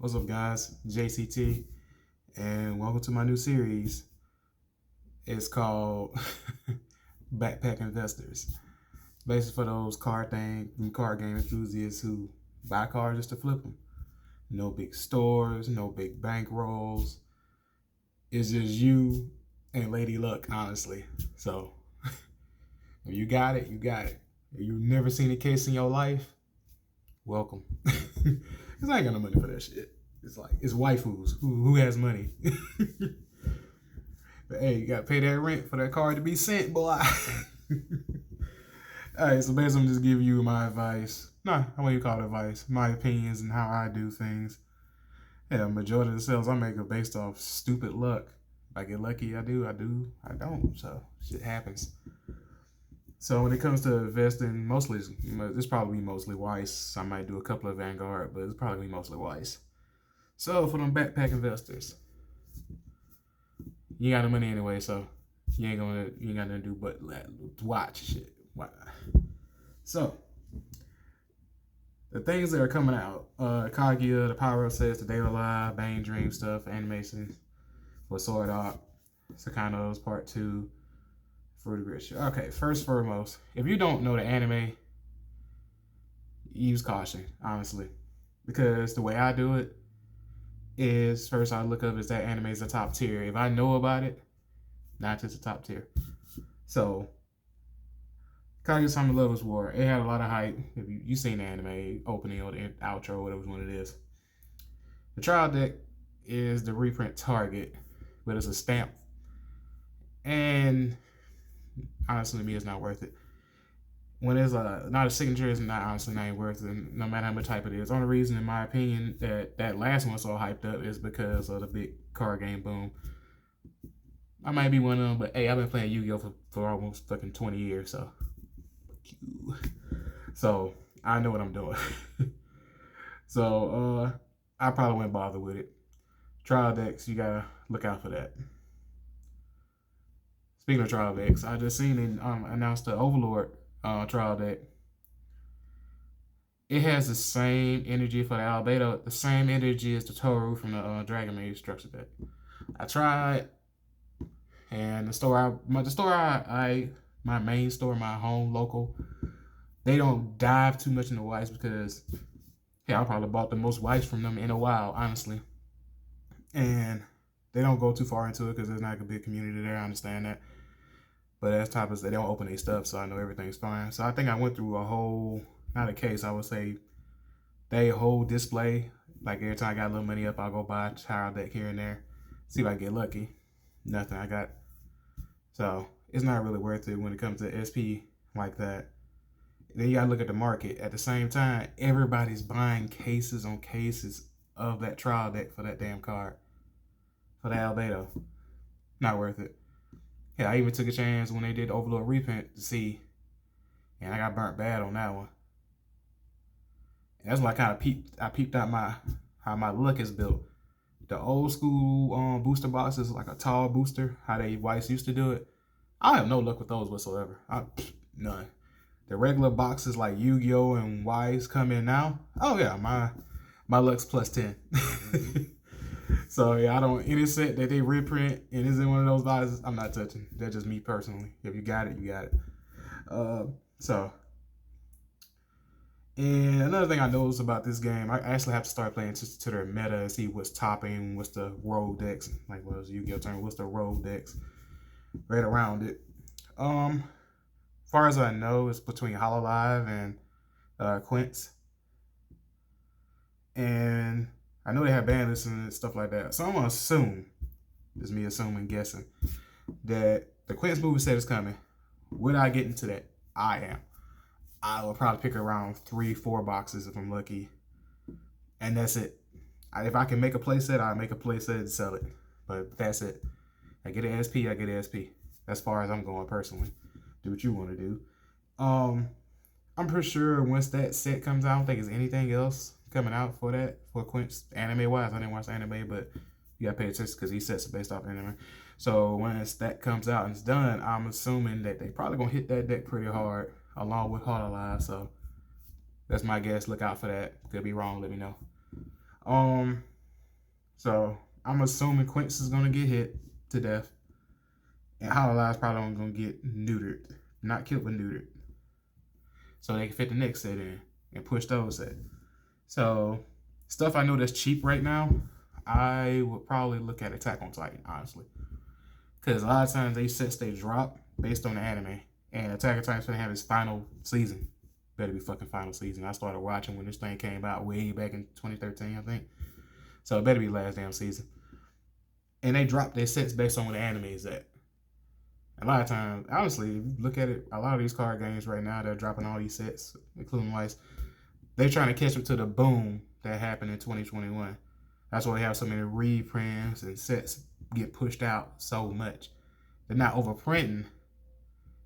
What's up, guys? JCT, and welcome to my new series. It's called Backpack Investors. Basically, for those card game enthusiasts who buy cars just to flip them. No big stores, no big bank rolls. It's just you and Lady Luck, honestly. So, if you got it, you got it. If you've never seen a case in your life, welcome. Because I ain't got no money for that shit. It's waifus who has money. But hey, you gotta pay that rent for that card to be sent, boy. Alright, so basically I'm just giving you my advice. Nah, I wouldn't call it advice. My opinions and how I do things. Yeah, majority of the sales I make are based off stupid luck. If I get lucky, I do. I don't. So shit happens. So when it comes to investing, mostly it's probably mostly Weiss. I might do a couple of Vanguard, but it's probably mostly Weiss. So for them backpack investors, you got the money anyway, so you ain't got nothing to do but watch shit. So the things that are coming out, Kaguya, the Power Up Sets, the Day of Live, Bane Dream stuff, animation for Sword Art, Sakano's Part 2, Fruit of Grit. Okay, first foremost, if you don't know the anime, use caution, honestly. Because the way I do it is first I look up is that anime is a top tier. If I know about it, not just a top tier. So Kaguya-sama Lovers War, it had a lot of hype. If you seen the anime opening or the outro, whatever one it is. The trial deck is the reprint Target, but it's a stamp. And honestly, to me, it's not worth it. When it's not a signature, it's not worth it, no matter how much hype it is. The only reason, in my opinion, that last one's so hyped up is because of the big card game boom. I might be one of them, but hey, I've been playing Yu-Gi-Oh! For almost fucking 20 years, so I know what I'm doing. So I probably wouldn't bother with it. Trial decks, you gotta look out for that. Speaking of trial decks, I just seen it announced the Overlord trial deck. It has the same energy for the Albedo, the same energy as the Toru from the Dragon Maid structure deck. I tried, and my main store, my home local, they don't dive too much into Weiss because, I probably bought the most Weiss from them in a while, honestly. And they don't go too far into it because there's not a big community there. I understand that. But as type as they don't open their stuff, so I know everything's fine. So I think I went through a whole, not a case, I would say, they whole display. Like every time I got a little money up, I'll go buy a tile deck here and there. See if I get lucky. Nothing I got. So it's not really worth it when it comes to SP like that. Then you gotta look at the market. At the same time, everybody's buying cases on cases of that trial deck for that damn card. For the Albedo. Not worth it. I even took a chance when they did Overlord Reprint to see, and I got burnt bad on that one. And that's when I peeped out how my luck is built. The old school booster boxes, like a tall booster, how they Weiss used to do it. I have no luck with those whatsoever. None. The regular boxes like Yu-Gi-Oh! And Weiss come in now. Oh yeah, my luck's plus 10. So yeah, I don't, any set that they reprint and is in one of those boxes, I'm not touching. That's just me personally. If you got it, you got it. And another thing I noticed about this game, I actually have to start playing to their meta and see what's topping, what's the rogue decks, like what was Yu-Gi-Oh! Turn, what's the rogue decks right around it. As far as I know, it's between Hololive and Quince. And I know they have bandits and stuff like that. So I'm going to assume, just me assuming, guessing, that the Quince movie set is coming. Would I get into that? I am. I will probably pick around 3-4 boxes if I'm lucky. And that's it. If I can make a play set, I'll make a play set and sell it. But that's it. I get an SP, I get an SP. As far as I'm going personally. Do what you want to do. I'm pretty sure once that set comes out, I don't think there's anything else coming out for that, for Quince, anime-wise. I didn't watch the anime, but you got to pay attention because these sets are based off anime. So once that comes out and it's done, I'm assuming that they probably going to hit that deck pretty hard, along with Heart So that's my guess. Look out for that. Could be wrong. Let me know. So I'm assuming Quince is gonna get hit to death, and Hololive's probably only gonna get neutered, not killed but neutered, so they can fit the next set in and push those set. So stuff I know that's cheap right now, I would probably look at Attack on Titan, honestly, because a lot of times they sets they drop based on the anime, and Attack on Titan's gonna have its final season. Better be fucking final season. I started watching when this thing came out way back in 2013, I think. So it better be last damn season. And they drop their sets based on where the anime is at. A lot of times, honestly, if you look at it, a lot of these card games right now, they're dropping all these sets, including Weiss. They're trying to catch up to the boom that happened in 2021. That's why they have so many reprints and sets get pushed out so much. They're not overprinting.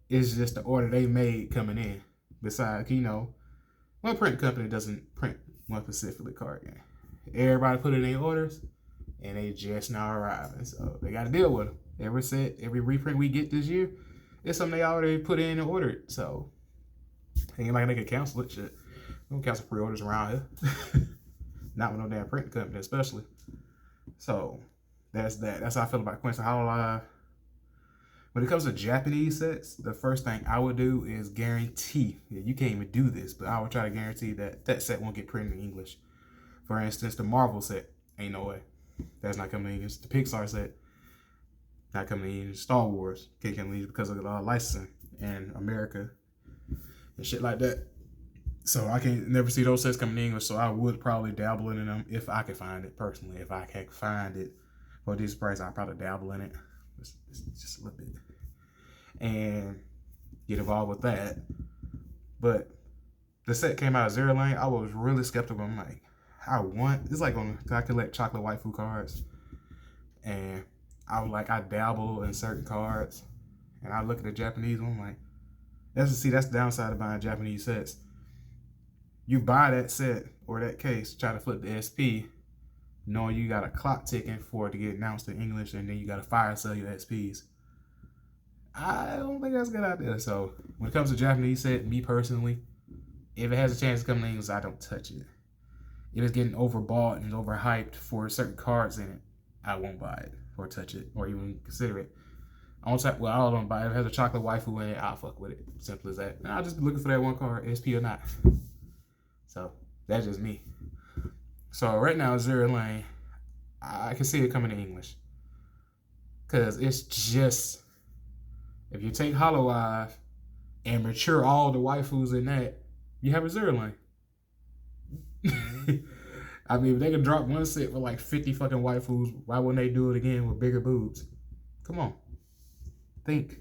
It's just the order they made coming in. Besides, one print company doesn't print one specific card game. Everybody put in their orders, and they just now arriving. So they got to deal with them. Every set, every reprint we get this year, it's something they already put in and ordered. So ain't like they can cancel it. Shit, don't cancel pre-orders around here. Not with no damn print company, especially. So that's that. That's how I feel about Quince and Hololive. When it comes to Japanese sets, the first thing I would do is guarantee, you can't even do this, but I would try to guarantee that that set won't get printed in English. For instance, the Marvel set, ain't no way. That's not coming in English. The Pixar set, not coming in English. Star Wars can't come in English because of the licensing in America and shit like that. So I can't never see those sets coming in English, so I would probably dabble in them if I could find it personally. If I can find it for this price, I'd probably dabble in it. Just a little bit. And get involved with that. But the set came out of Zero Lane. I was really skeptical. I'm like, it's like I collect chocolate waifu cards. And I dabble in certain cards. And I look at the Japanese one, I'm like, that's the downside of buying Japanese sets. You buy that set or that case, try to flip the SP, knowing you got a clock ticking for it to get announced in English, and then you got to fire sell your SPs. I don't think that's a good idea. So when it comes to Japanese set, me personally, if it has a chance to come in English, I don't touch it. If it's getting overbought and overhyped for certain cards in it, I won't buy it or touch it or even consider it. I don't buy it. If it has a chocolate waifu in it, I'll fuck with it. Simple as that. And I'll just be looking for that one card, SP or not. So that's just me. So right now, Zero Lane, I can see it coming in English. Because it's just, if you take Hololive and mature all the waifus in that, you have a Zero Lane. I mean, if they can drop one set for like 50 fucking waifus, why wouldn't they do it again with bigger boobs? Come on. Think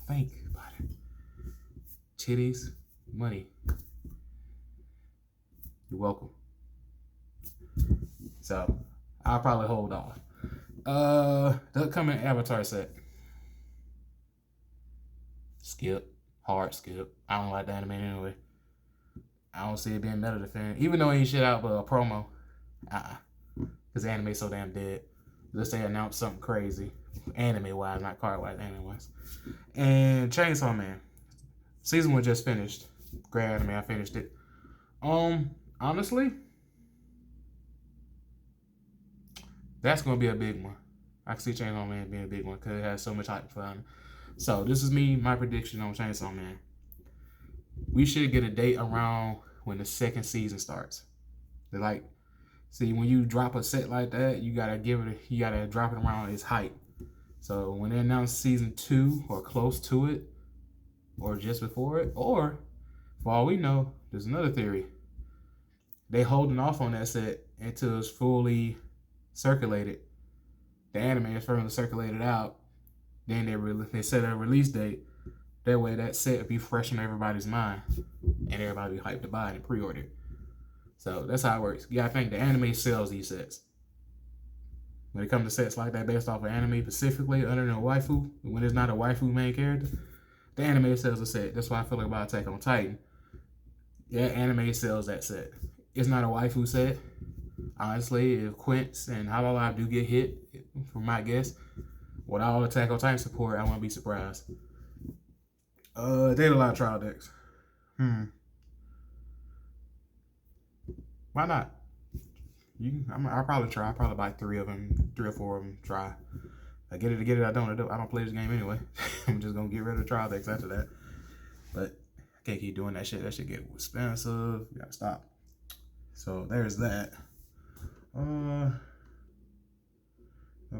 about it. Titties, money. You're welcome. So I'll probably hold off. The upcoming Avatar set. Skip. Hard skip. I don't like the anime anyway. I don't see it being better than even though it ain't shit out but a promo. Because the anime's so damn dead. Let's say announce something crazy. Anime wise, not card wise, anime wise. And Chainsaw Man. Season 1 just finished. Great anime, I finished it. Honestly, that's gonna be a big one. I can see Chainsaw Man being a big one because it has so much hype for him. So this is my prediction on Chainsaw Man. We should get a date around when the second season starts. See, when you drop a set like that, you gotta drop it around its hype. So when they announce season 2 or close to it, or just before it, or for all we know, there's another theory. They holding off on that set until it's fully circulated. The anime is firmly circulated out. Then they set a release date. That way that set will be fresh in everybody's mind. And everybody will be hyped to buy it and pre-order it. So that's how it works. You gotta think the anime sells these sets. When it comes to sets like that based off of anime, specifically under the waifu, when it's not a waifu main character, the anime sells a set. That's why I feel like about Attack on Titan. Yeah, anime sells that set. It's not a waifu set. Honestly, if Quince and Hololive do get hit, from my guess, with all Attack on Titan support, I won't be surprised. They had a lot of trial decks. Why not? I'll probably try. I'll probably buy 3 or 4 of them. Try. I get it. I don't play this game anyway. I'm just gonna get rid of the trial decks after that. But I can't keep doing that shit. That shit get expensive. You gotta stop. So there's that. Don't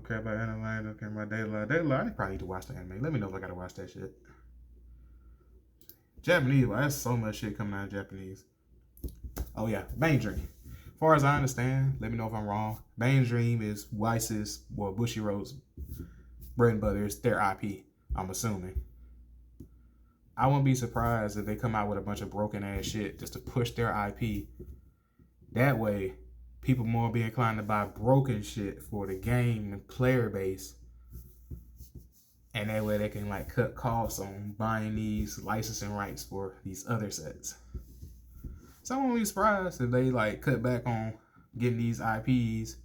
care about anime. Don't care about Daylight. I probably need to watch the anime. Let me know if I gotta watch that shit. Japanese. Well, that's so much shit coming out of Japanese. Oh yeah, Bane Dream. As far as I understand, let me know if I'm wrong. Bane Dream is Weiss's, well, Bushiroad's bread and butter. It's their IP, I'm assuming. I wouldn't be surprised if they come out with a bunch of broken ass shit just to push their IP. That way, people more be inclined to buy broken shit for the game and player base. And that way they can like cut costs on buying these licensing rights for these other sets. So I won't be surprised if they like cut back on getting these IPs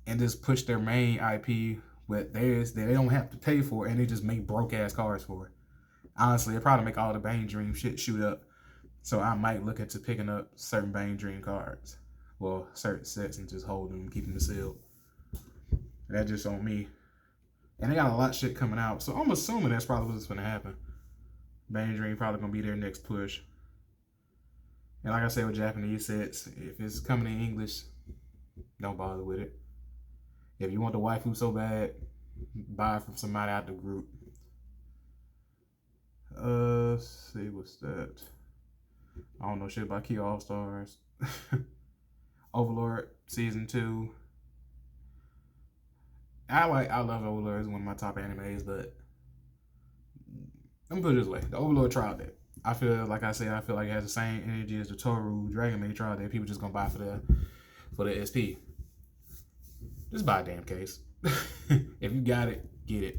and just push their main IP with theirs that they don't have to pay for, and they just make broke ass cards for it. Honestly, it probably make all the Bane Dream shit shoot up. So I might look into picking up certain Bane Dream cards. Well, certain sets and just hold them and keep them sealed. That's just on me. And they got a lot of shit coming out. So I'm assuming that's probably what's going to happen. Bane Dream probably going to be their next push. And like I said with Japanese sets, if it's coming in English, don't bother with it. If you want the waifu so bad, buy it from somebody out the group. Let's see, what's that? I don't know shit about Key All Stars. Overlord Season 2. I love Overlord. It's one of my top animes, but let me put it this way. The Overlord trial deck. I feel like it has the same energy as the Toru Dragon Maid trial deck. People just gonna buy for the SP. Just buy a damn case. If you got it, get it.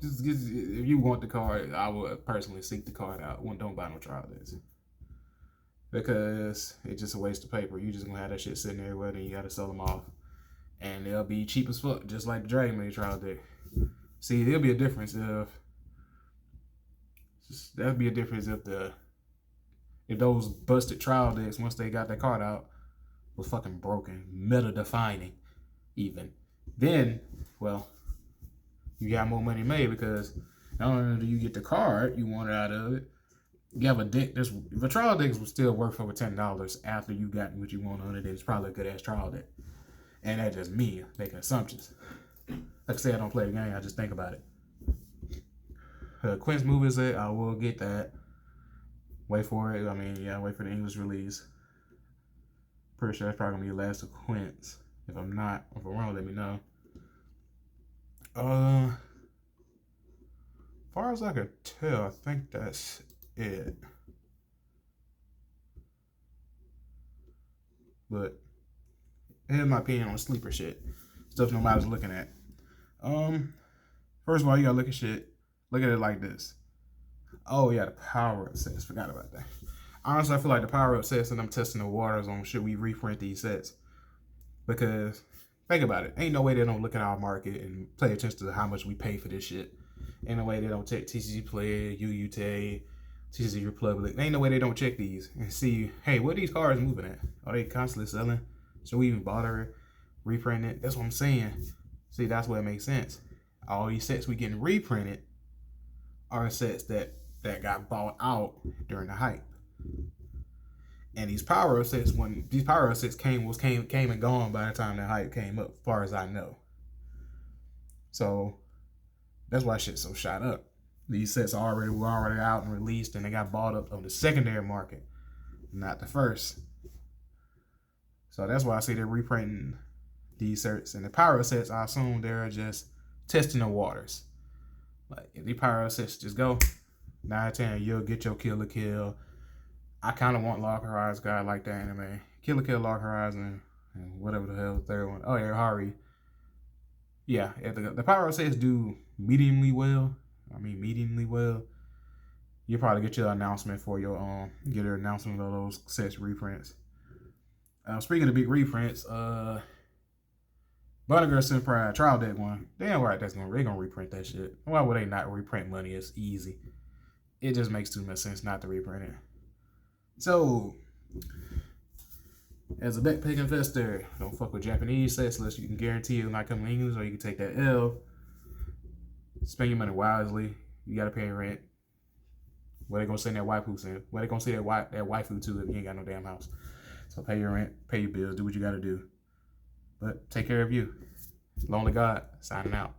If you want the card, I would personally seek the card out. Don't buy no trial decks. Because it's just a waste of paper. You just gonna have that shit sitting everywhere, then you gotta sell them off. And they'll be cheap as fuck, just like the Dragon Maid trial deck. See, there'll be a difference if if those busted trial decks, once they got that card out, was fucking broken, meta defining even. Then, well, you got more money made because not only do you get the card you wanted out of it, you have a deck the trial decks will still worth over $10 after you got what you want on it, then it's probably a good ass trial deck. And that's just me making assumptions. Like I said, I don't play the game, I just think about it. Quint's movie set, I will get that. Wait for it. Wait for the English release. Pretty sure that's probably gonna be the last of Quint's. If I'm wrong, let me know. As far as I could tell, I think that's it. But here's my opinion on sleeper shit. Stuff nobody's looking at. First of all, you gotta look at shit. Look at it like this. Oh yeah, the power-up sets. Forgot about that. Honestly, I feel like the power-up sets and I'm testing the waters on should we reprint these sets. Because, think about it. Ain't no way they don't look at our market and pay attention to how much we pay for this shit. Ain't no way they don't check TCG Player, UUTA, TCG Republic. Ain't no way they don't check these and see, hey, what are these cards moving at? Are they constantly selling? Should we even bother reprinting it? That's what I'm saying. See, that's what it makes sense. All these sets we getting reprinted are sets that got bought out during the hype. And these power-up sets, when these power-up sets came and gone by the time the hype came up, as far as I know. So that's why shit's so shot up. These sets were already out and released, and they got bought up on the secondary market, not the first. So that's why I say they're reprinting these sets. And the power-up sets, I assume they're just testing the waters. Like, if the power-up sets just go, 9 out of 10, you'll get your Kill la Kill. I kind of want Lock Horizon guy like that anime. Kill la Kill, Lock Horizon, and whatever the hell the third one. Oh yeah, Hari. Yeah, if the power-up sets do mediumly well, you'll probably get your announcement for your get an announcement of those sets reprints. Speaking of big reprints, Bunny Girl Senpai trial deck one. Damn right, they're gonna reprint that shit. Why would they not reprint money? It's easy. It just makes too much sense not to reprint it. So As a backpack investor, don't fuck with Japanese sites unless you can guarantee it'll not come in English, or you can take that L. Spend your money wisely. You gotta pay rent. What they gonna say in that waifu saying? What they gonna say that waifu too if you ain't got no damn house? So pay your rent, pay your bills, do what you gotta do. But take care of you. Lonely God, signing out.